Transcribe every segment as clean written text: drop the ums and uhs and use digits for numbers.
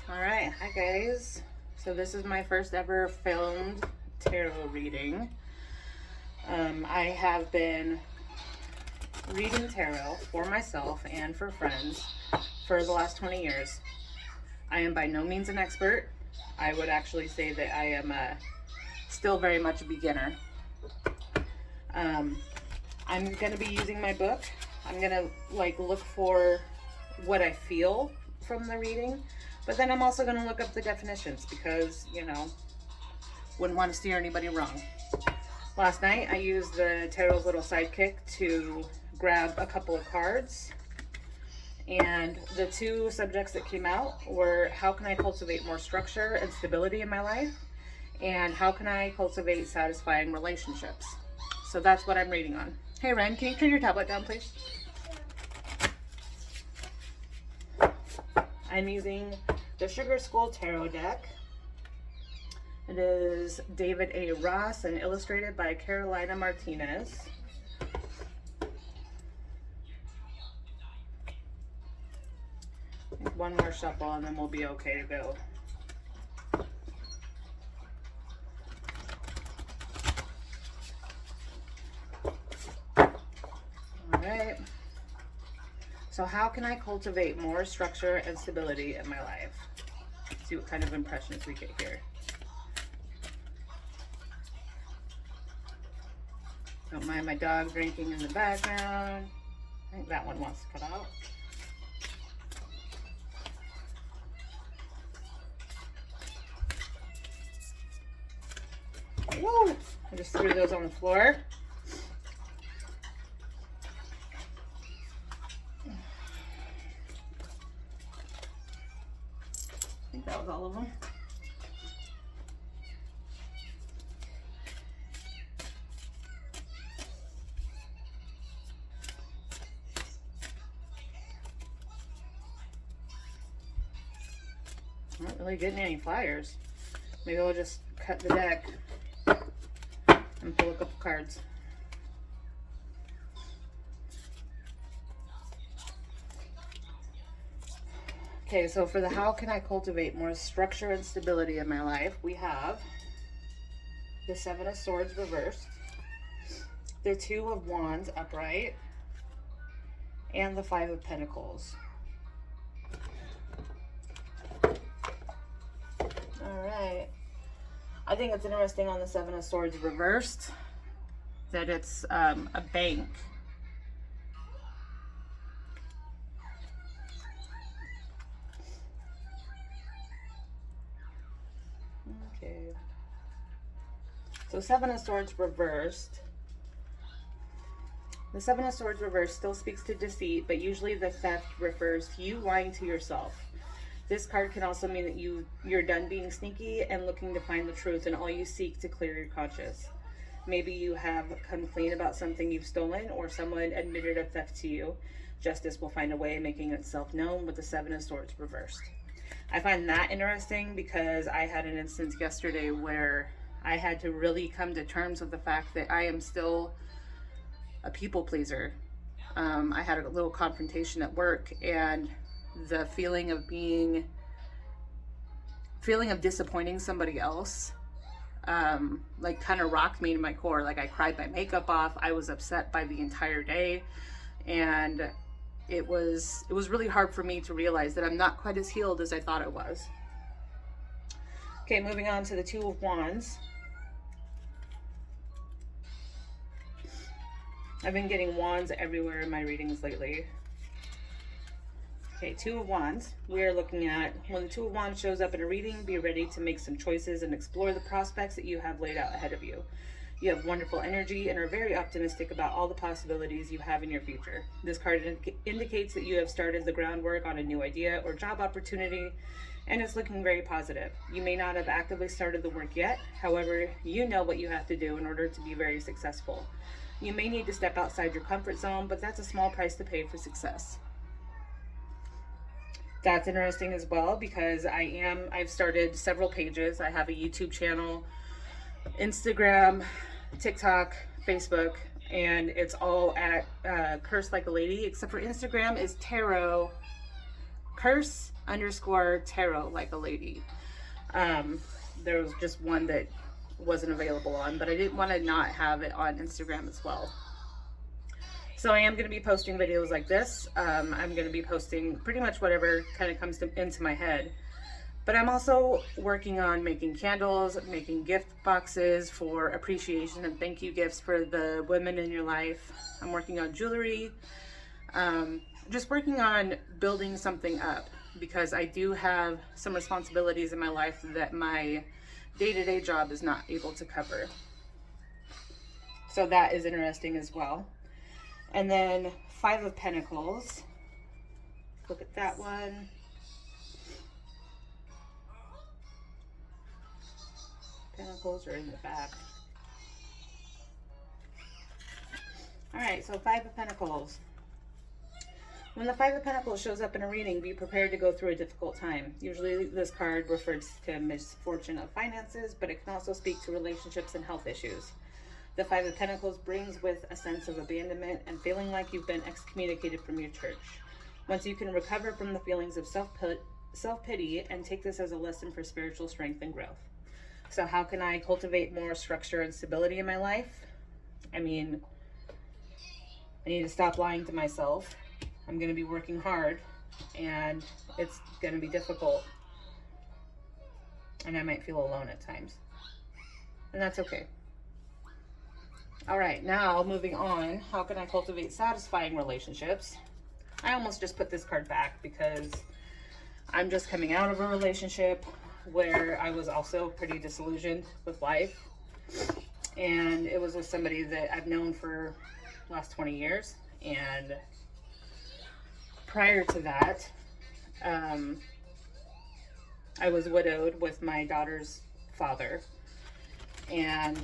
All right, hi guys. So this is my first ever filmed tarot reading. I have been reading tarot for myself and for friends for the last 20 years. I am by no means an expert. I would actually say that I am still very much a beginner. I'm gonna be using my book. I'm gonna look for what I feel from the reading, but then I'm also gonna look up the definitions because, wouldn't want to steer anybody wrong. Last night I used the Tarot's little sidekick to grab a couple of cards, and the two subjects that came out were how can I cultivate more structure and stability in my life, and how can I cultivate satisfying relationships. So that's what I'm reading on. Hey Ren, can you turn your tablet down please? I'm using the Sugar Skull Tarot deck. It is David A. Ross and illustrated by Carolina Martinez. One more shuffle and then we'll be okay to go. Alright. So how can I cultivate more structure and stability in my life? Let's see what kind of impressions we get here. Don't mind my dog drinking in the background. I think that one wants to cut out. Woo! I just threw those on the floor. I think that was all of them. I'm not really getting any flyers. Maybe I'll just cut the deck and pull a couple cards. Okay, so for the how can I cultivate more structure and stability in my life, we have the Seven of Swords reversed, the Two of Wands upright, and the Five of Pentacles. Alright. I think it's interesting on the Seven of Swords reversed that it's a bank. Okay. So Seven of Swords reversed. The Seven of Swords reversed still speaks to deceit, but usually the theft refers to you lying to yourself. This card can also mean that you're done being sneaky and looking to find the truth, and all you seek to clear your conscience. Maybe you have come clean about something you've stolen, or someone admitted a theft to you. Justice will find a way, making itself known with the Seven of Swords reversed. I find that interesting because I had an instance yesterday where I had to really come to terms with the fact that I am still a people pleaser. I had a little confrontation at work, and the feeling of disappointing somebody else kind of rocked me to my core. Like, I cried my makeup off. I was upset by the entire day, and it was really hard for me to realize that I'm not quite as healed as I thought I was. Okay, moving on to the Two of Wands. I've been getting wands everywhere in my readings lately. Okay, Two of Wands. We are looking at when the Two of Wands shows up in a reading, be ready to make some choices and explore the prospects that you have laid out ahead of you. You have wonderful energy and are very optimistic about all the possibilities you have in your future. This card indicates that you have started the groundwork on a new idea or job opportunity, and it's looking very positive. You may not have actively started the work yet, however, you know what you have to do in order to be very successful. You may need to step outside your comfort zone, but that's a small price to pay for success. That's interesting as well because I've started several pages. I have a YouTube channel, Instagram, TikTok, Facebook, and it's all at Curse Like a Lady, except for Instagram is Tarot, Curse underscore tarot like a lady. There was just one that wasn't available on, but I didn't want to not have it on Instagram as well. So I am going to be posting videos like this. I'm going to be posting pretty much whatever kind of comes into my head. But I'm also working on making candles, making gift boxes for appreciation and thank you gifts for the women in your life. I'm working on jewelry. Just working on building something up, because I do have some responsibilities in my life that my day-to-day job is not able to cover. So that is interesting as well. And then 5 of Pentacles. Look at that one. Pentacles are in the back. Alright, so 5 of Pentacles. When the 5 of Pentacles shows up in a reading, be prepared to go through a difficult time. Usually this card refers to misfortune of finances, but it can also speak to relationships and health issues. The 5 of Pentacles brings with a sense of abandonment and feeling like you've been excommunicated from your church. Once you can recover from the feelings of self-pity and take this as a lesson for spiritual strength and growth. So how can I cultivate more structure and stability in my life? I mean, I need to stop lying to myself. I'm going to be working hard, and it's going to be difficult. And I might feel alone at times. And that's okay. All right, now moving on. How can I cultivate satisfying relationships? I almost just put this card back because I'm just coming out of a relationship where I was also pretty disillusioned with life. And it was with somebody that I've known for the last 20 years. And prior to that, I was widowed with my daughter's father. And,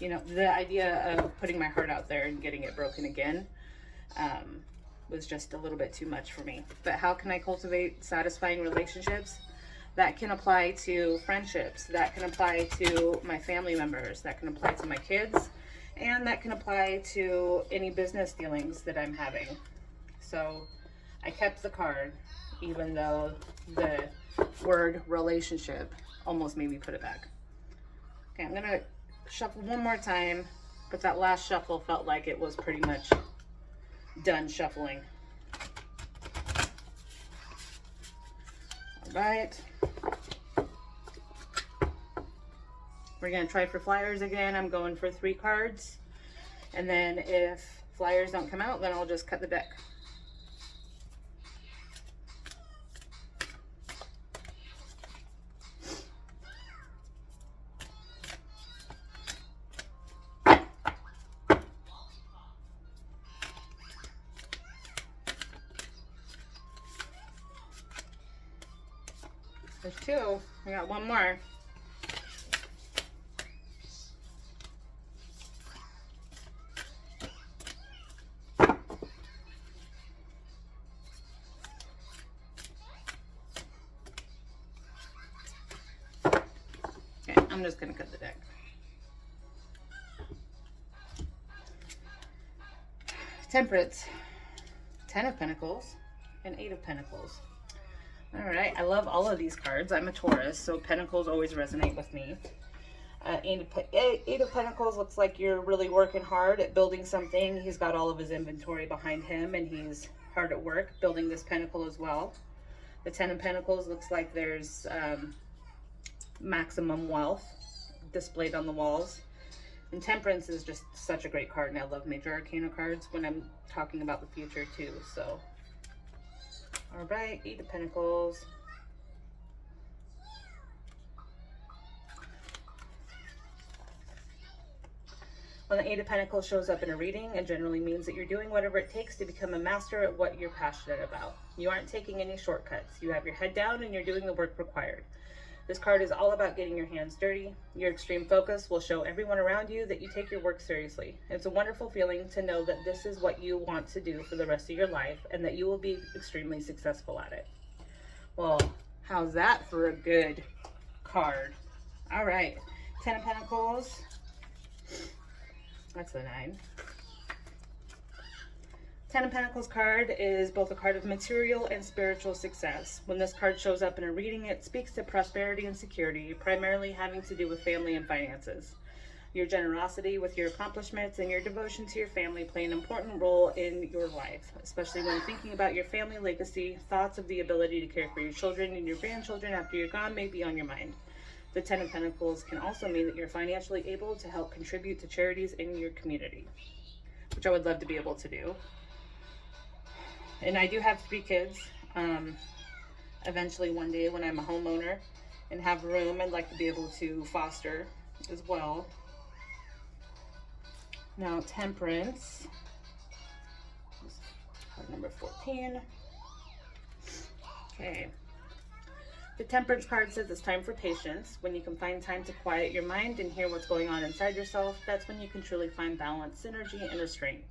you know, the idea of putting my heart out there and getting it broken again was just a little bit too much for me. But how can I cultivate satisfying relationships? That can apply to friendships, that can apply to my family members, that can apply to my kids, and that can apply to any business dealings that I'm having. So I kept the card, even though the word relationship almost made me put it back. Okay, I'm gonna shuffle one more time, but that last shuffle felt like it was pretty much done shuffling. All right. We're gonna try for flyers again. I'm going for 3 cards. And then if flyers don't come out, then I'll just cut the deck. There's 2. We got 1 more. Okay, I'm just gonna cut the deck. Temperance, 10 of Pentacles, and 8 of Pentacles. All right, I love all of these cards. I'm a Taurus, so Pentacles always resonate with me. 8 of Pentacles looks like you're really working hard at building something. He's got all of his inventory behind him, and he's hard at work building this pentacle as well. The 10 of Pentacles looks like there's maximum wealth displayed on the walls. And Temperance is just such a great card, and I love Major Arcana cards when I'm talking about the future too. So, all right, 8 of Pentacles. When the 8 of Pentacles shows up in a reading, it generally means that you're doing whatever it takes to become a master at what you're passionate about. You aren't taking any shortcuts. You have your head down and you're doing the work required. This card is all about getting your hands dirty. Your extreme focus will show everyone around you that you take your work seriously. It's a wonderful feeling to know that this is what you want to do for the rest of your life and that you will be extremely successful at it. Well, how's that for a good card? All right, 10 of Pentacles. That's a 9. Ten of Pentacles card is both a card of material and spiritual success. When this card shows up in a reading, it speaks to prosperity and security, primarily having to do with family and finances. Your generosity with your accomplishments and your devotion to your family play an important role in your life, especially when thinking about your family legacy. Thoughts of the ability to care for your children and your grandchildren after you're gone may be on your mind. The Ten of Pentacles can also mean that you're financially able to help contribute to charities in your community, which I would love to be able to do. And I do have 3 kids. Eventually one day when I'm a homeowner and have room, I'd like to be able to foster as well. Now Temperance, card number 14. Okay. The Temperance card says it's time for patience. When you can find time to quiet your mind and hear what's going on inside yourself, that's when you can truly find balance, synergy, and restraint.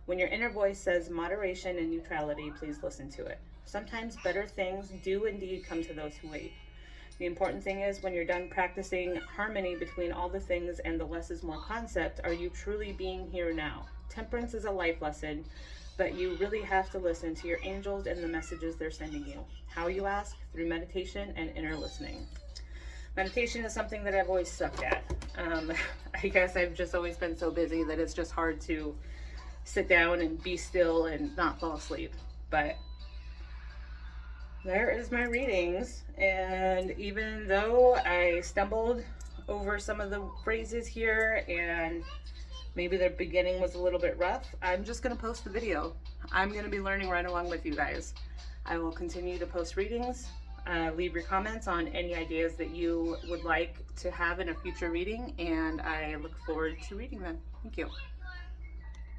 When your inner voice says moderation and neutrality, please listen to it. Sometimes better things do indeed come to those who wait. The important thing is, when you're done practicing harmony between all the things and the less is more concept, are you truly being here now? Temperance is a life lesson, but you really have to listen to your angels and the messages they're sending you. How you ask? Through meditation and inner listening. Meditation is something that I've always sucked at. I guess I've just always been so busy that it's just hard to sit down and be still and not fall asleep. But there is my readings, and even though I stumbled over some of the phrases here and maybe the beginning was a little bit rough, I'm just going to post the video. I'm going to be learning right along with you guys. I will continue to post readings. Leave your comments on any ideas that you would like to have in a future reading, and I look forward to reading them. Thank you.